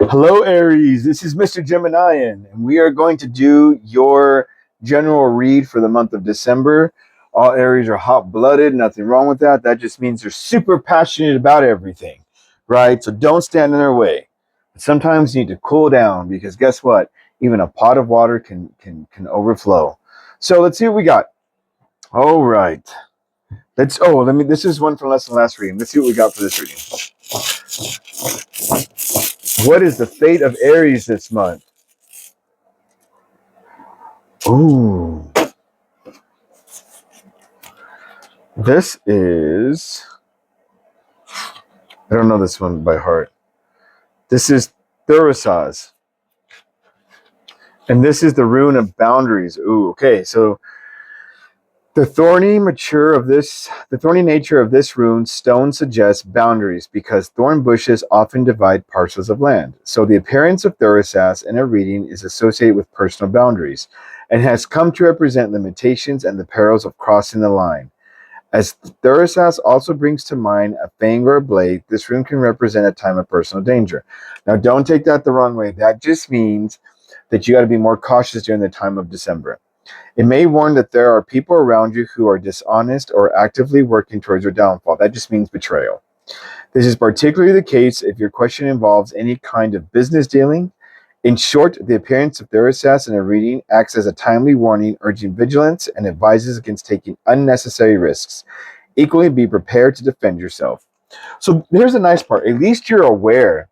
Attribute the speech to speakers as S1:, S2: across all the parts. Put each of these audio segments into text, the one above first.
S1: Hello, Aries. This is mistergeminian, and we are going to do your general read for the month of December. All Aries are hot-blooded, nothing wrong with that. That just means they're super passionate about everything, right? So don't stand in their way. Sometimes you need to cool down because guess what? Even a pot of water can overflow. So let's see what we got. All right. This is one from last reading. Let's see what we got for this reading. What is the fate of Aries this month? Ooh. This is, I don't know this one by heart. This is Thurisaz. And this is the rune of boundaries. Ooh, okay. So the thorny nature of this rune stone suggests boundaries because thorn bushes often divide parcels of land. So the appearance of Thurisaz in a reading is associated with personal boundaries and has come to represent limitations and the perils of crossing the line. As Thurisaz also brings to mind a fang or a blade, this rune can represent a time of personal danger. Now, don't take that the wrong way. That just means that you got to be more cautious during the time of December. It may warn that there are people around you who are dishonest or actively working towards your downfall. That just means betrayal. This is particularly the case if your question involves any kind of business dealing. In short, the appearance of Thurisaz in a reading acts as a timely warning, urging vigilance and advises against taking unnecessary risks. Equally, be prepared to defend yourself. So here's the nice part. At least you're aware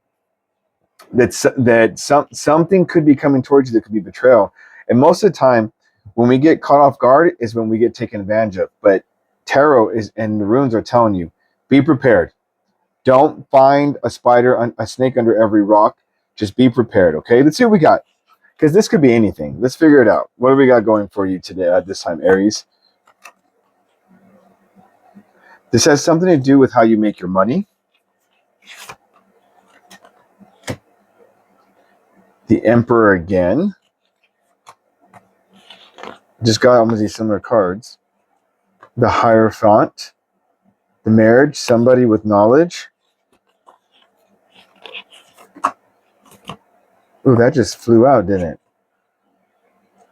S1: that something could be coming towards you that could be betrayal. And most of the time, when we get caught off guard is when we get taken advantage of. But tarot and the runes are telling you, be prepared. Don't find a snake under every rock. Just be prepared, okay? Let's see what we got. Because this could be anything. Let's figure it out. What do we got going for you today at this time, Aries? This has something to do with how you make your money. The Emperor again. Just got almost these similar cards. The Hierophant. The Marriage, somebody with knowledge. Ooh, that just flew out, didn't it?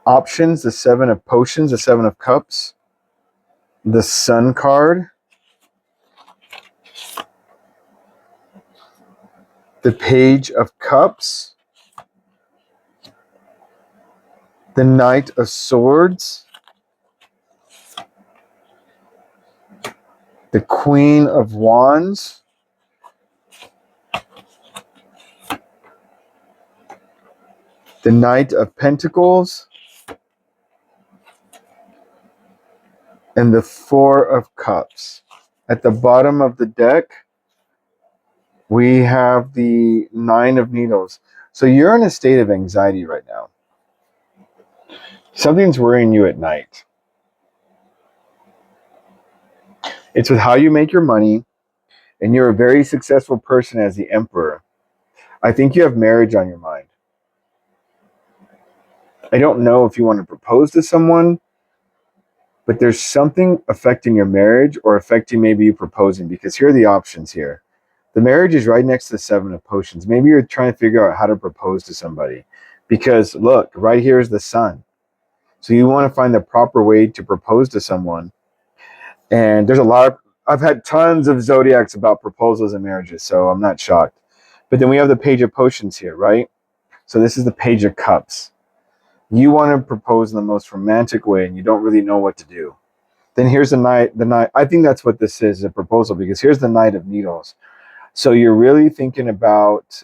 S1: Options, the Seven of Potions, the Seven of Cups. The Sun card. The Page of Cups. The Knight of Swords. The Queen of Wands. The Knight of Pentacles. And the Four of Cups. At the bottom of the deck, we have the Nine of Needles. So you're in a state of anxiety right now. Something's worrying you at night. It's with how you make your money, and you're a very successful person as the Emperor. I think you have marriage on your mind. I don't know if you want to propose to someone, but there's something affecting your marriage or affecting maybe you proposing, because here are the options here. The marriage is right next to the Seven of Potions. Maybe you're trying to figure out how to propose to somebody because look, right here is the Sun. So you want to find the proper way to propose to someone. And there's a lot of, I've had tons of zodiacs about proposals and marriages, so I'm not shocked. But then we have the Page of Potions here, right? So this is the Page of Cups. You want to propose in the most romantic way and you don't really know what to do. Then here's the Knight. I think that's what this is, a proposal, because here's the Knight of Needles. So you're really thinking about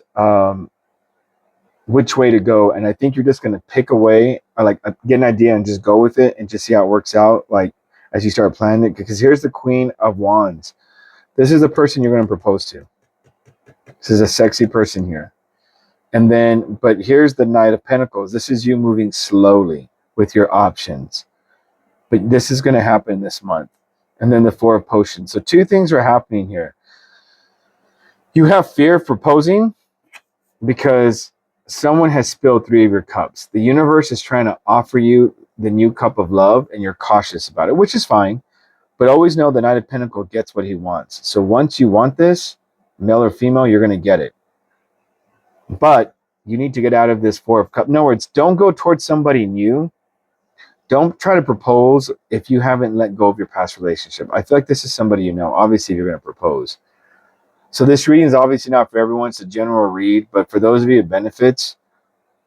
S1: which way to go, and I think you're just going to pick a way, or like get an idea and just go with it and just see how it works out, like as you start planning it. Because here's the Queen of Wands. This is the person you're going to propose to. This is a sexy person here. And then, but here's the Knight of Pentacles. This is you moving slowly with your options. But this is going to happen this month. And then the Four of Potions. So two things are happening here. You have fear of proposing because someone has spilled three of your cups. The universe is trying to offer you the new cup of love, and you're cautious about it, which is fine. But always know the Knight of Pentacles gets what he wants. So once you want this, male or female, you're going to get it. But you need to get out of this Four of Cups. In other words, don't go towards somebody new. Don't try to propose if you haven't let go of your past relationship. I feel like this is somebody you know. Obviously, you're going to propose. So this reading is obviously not for everyone. It's a general read, but for those of you it benefits,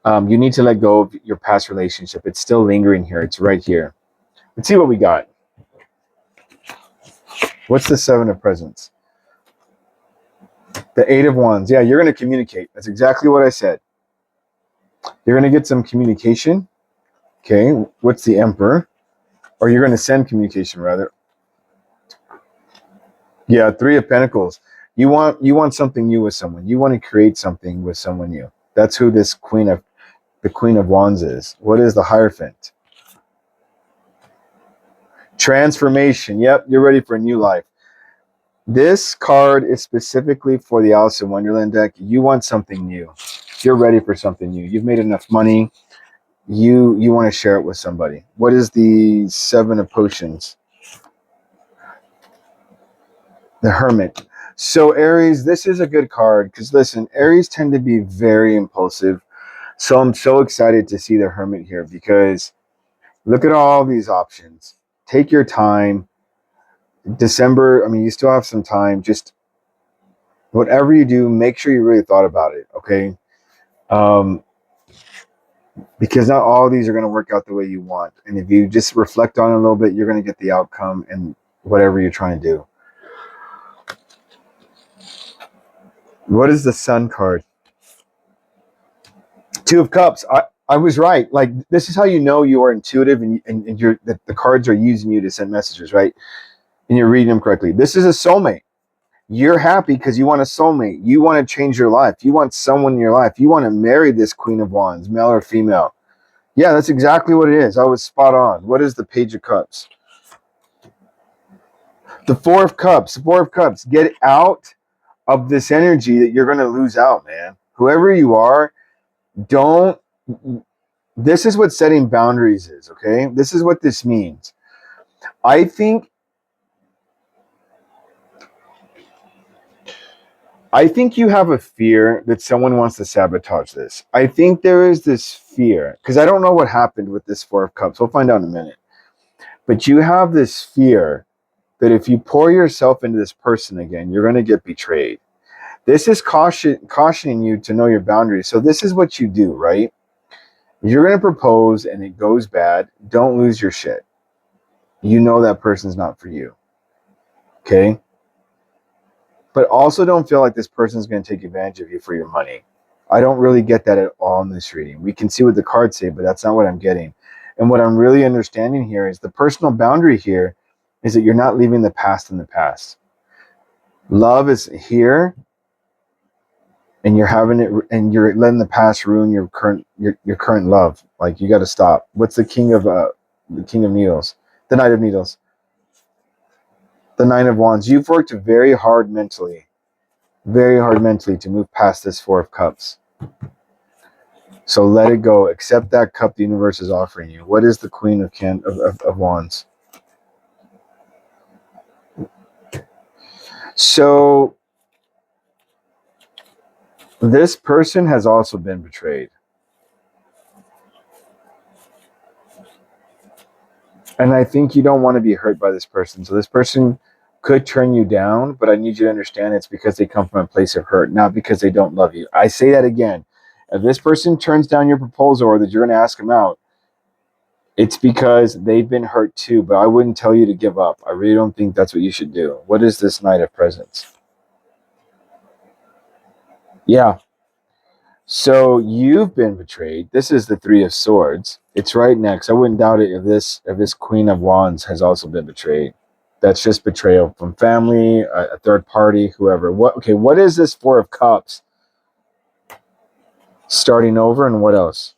S1: you need to let go of your past relationship. It's still lingering here. It's right here. Let's see what we got. What's the Seven of Presents? The Eight of Wands. Yeah, you're going to communicate. That's exactly what I said. You're going to get some communication. Okay, what's the Emperor? Or you're going to send communication, rather. Yeah, Three of Pentacles. You want something new with someone. You want to create something with someone new. That's who this the Queen of Wands is. What is the Hierophant? Transformation. Yep, you're ready for a new life. This card is specifically for the Alice in Wonderland deck. You want something new. You're ready for something new. You've made enough money. You want to share it with somebody. What is the Seven of Potions? The Hermit. So Aries, this is a good card because listen, Aries tend to be very impulsive. So I'm so excited to see the Hermit here because look at all these options. Take your time. December, I mean, you still have some time. Just whatever you do, make sure you really thought about it, okay? Because not all of these are going to work out the way you want. And if you just reflect on it a little bit, you're going to get the outcome and whatever you're trying to do. What is the Sun card? Two of Cups. I was right. Like, this is how you know you are intuitive and you're, the cards are using you to send messages, right? And you're reading them correctly. This is a soulmate. You're happy because you want a soulmate. You want to change your life. You want someone in your life. You want to marry this Queen of Wands, male or female. Yeah, that's exactly what it is. I was spot on. What is the Page of Cups? The Four of Cups. The Four of Cups. Get out of this energy that you're going to lose out, man. Whoever you are, don't. This is what setting boundaries is, okay? This is what this means. I think you have a fear that someone wants to sabotage this. I think there is this fear, because I don't know what happened with this Four of Cups. We'll find out in a minute. But you have this fear that if you pour yourself into this person again, you're going to get betrayed. This is cautioning you to know your boundaries. So this is what you do, right? You're going to propose and it goes bad. Don't lose your shit. You know that person's not for you. Okay? But also don't feel like this person's going to take advantage of you for your money. I don't really get that at all in this reading. We can see what the cards say, but that's not what I'm getting. And what I'm really understanding here is the personal boundary here is that you're not leaving the past in the past. Love is here, and you're having it, and you're letting the past ruin your current love. Like, you got to stop. What's the King of Needles? The Knight of Needles. The Nine of Wands. You've worked very hard mentally to move past this Four of Cups. So let it go. Accept that cup the universe is offering you. What is the Queen of Wands? So this person has also been betrayed. And I think you don't want to be hurt by this person. So this person could turn you down, but I need you to understand it's because they come from a place of hurt, not because they don't love you. I say that again. If this person turns down your proposal or that you're going to ask them out, it's because they've been hurt too, but I wouldn't tell you to give up. I really don't think that's what you should do. What is this Knight of Presents? Yeah. So you've been betrayed. This is the Three of Swords. It's right next. I wouldn't doubt it if this Queen of Wands has also been betrayed. That's just betrayal from family, a third party, whoever. What is this Four of Cups? Starting over, and what else?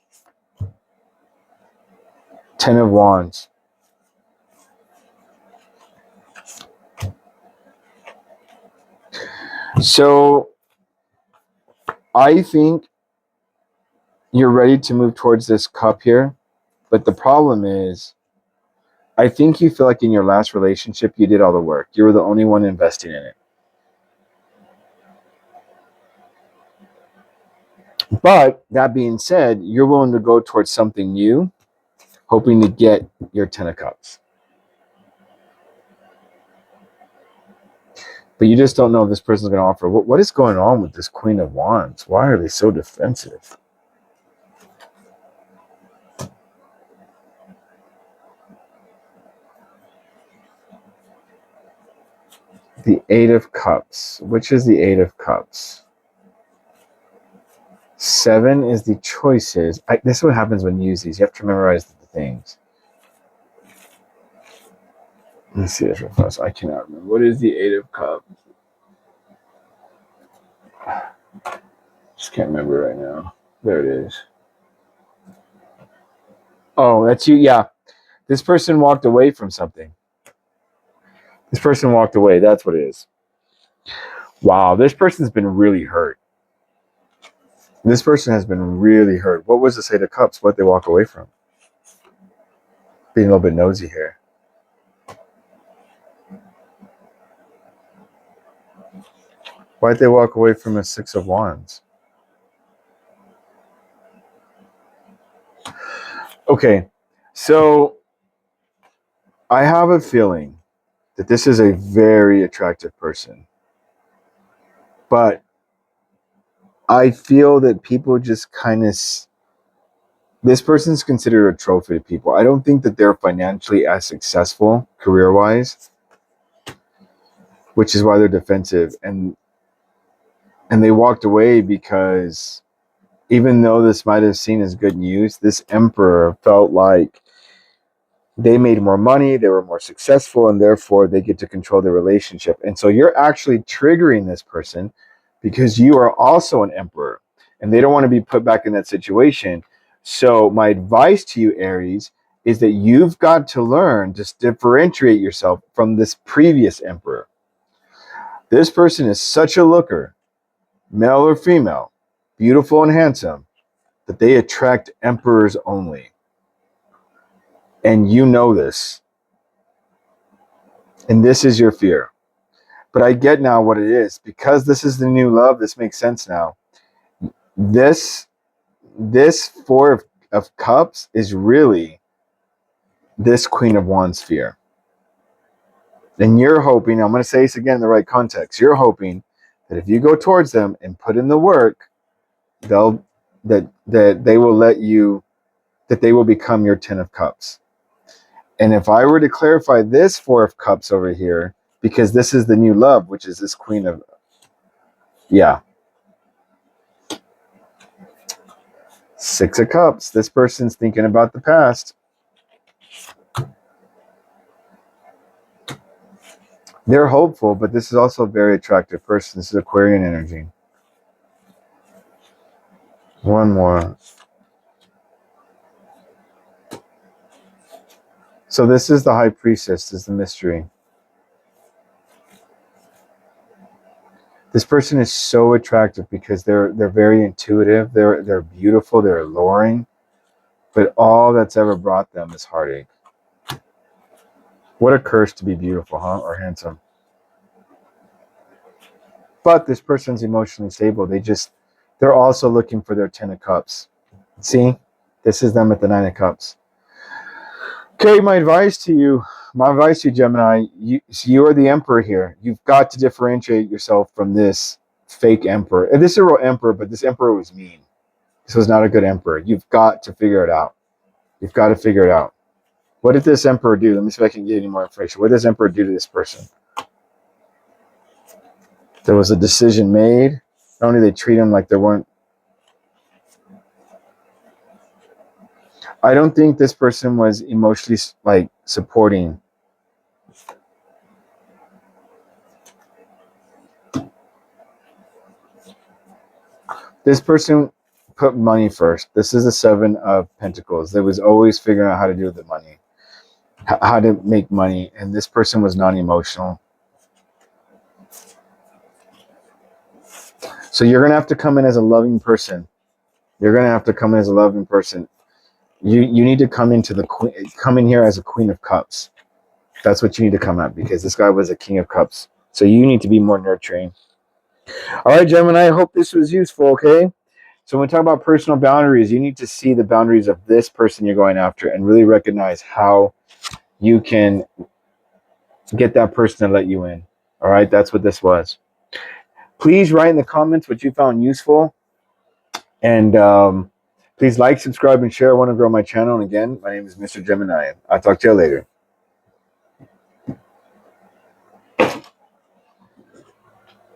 S1: Ten of Wands. So I think you're ready to move towards this cup here, but the problem is I think you feel like in your last relationship you did all the work. You were the only one investing in it. But that being said, you're willing to go towards something new, hoping to get your 10 of Cups. But you just don't know if this person's going to offer. What is going on with this Queen of Wands? Why are they so defensive? The Eight of Cups. Which is the Eight of Cups? 7 is the choices. This is what happens when you use these. You have to memorize the things. Let's see this real fast. I cannot remember. What is the Eight of Cups? Just can't remember right now. There it is. Oh, that's you. Yeah. This person walked away from something. This person walked away. That's what it is. Wow. This person's been really hurt. This person has been really hurt. What was the Eight of Cups? What they walk away from? Being a little bit nosy here. Why'd they walk away from a Six of Wands? Okay, so I have a feeling that this is a very attractive person. But I feel that people just kind of... This person's considered a trophy to people. I don't think that they're financially as successful career-wise, which is why they're defensive. And they walked away because even though this might have seen as good news, this Emperor felt like they made more money, they were more successful, and therefore they get to control the relationship. And so you're actually triggering this person because you are also an Emperor and they don't want to be put back in that situation. So my advice to you, Aries, is that you've got to learn to differentiate yourself from this previous Emperor. This person is such a looker, male or female, beautiful and handsome, that they attract emperors only. And you know this. And this is your fear. But I get now what it is. Because this is the new love, this makes sense now. This Four of Cups is really this Queen of Wands fear. And you're hoping, I'm going to say this again in the right context, you're hoping that if you go towards them and put in the work, that they will let you, that they will become your 10 of Cups. And if I were to clarify this Four of Cups over here, because this is the new love, which is this Queen of, yeah. Six of Cups. This person's thinking about the past. They're hopeful, but this is also a very attractive person. This is Aquarian energy. One more. So this is the High Priestess, this is the mystery. This person is so attractive because they're very intuitive, they're beautiful, they're alluring, but all that's ever brought them is heartache. What a curse to be beautiful, huh? Or handsome. But this person's emotionally stable. They're also looking for their 10 of Cups. See? This is them at the 9 of Cups. Okay, my advice to you, Gemini, you are the Emperor here. You've got to differentiate yourself from this fake Emperor. And this is a real Emperor, but this Emperor was mean. This was not a good Emperor. You've got to figure it out. You've got to figure it out. What did this Emperor do? Let me see if I can get any more information. What did this Emperor do to this person? There was a decision made. Not only they treat him like there weren't. I don't think this person was emotionally supporting. This person put money first. This is the 7 of Pentacles. They was always figuring out how to do the money, how to make money, and this person was non-emotional. So you're gonna have to come in as a loving person. You're gonna have to come in as a loving person. You need to come in here as a Queen of Cups. That's what you need to come at, because this guy was a King of Cups. So you need to be more nurturing. All right, Gemini, I hope this was useful, okay? So when we talk about personal boundaries, you need to see the boundaries of this person you're going after and really recognize how you can get that person to let you in. All right, that's what this was. Please write in the comments what you found useful. And please like, subscribe, and share. I want to grow my channel. And again, my name is Mr. Gemini. I'll talk to you later.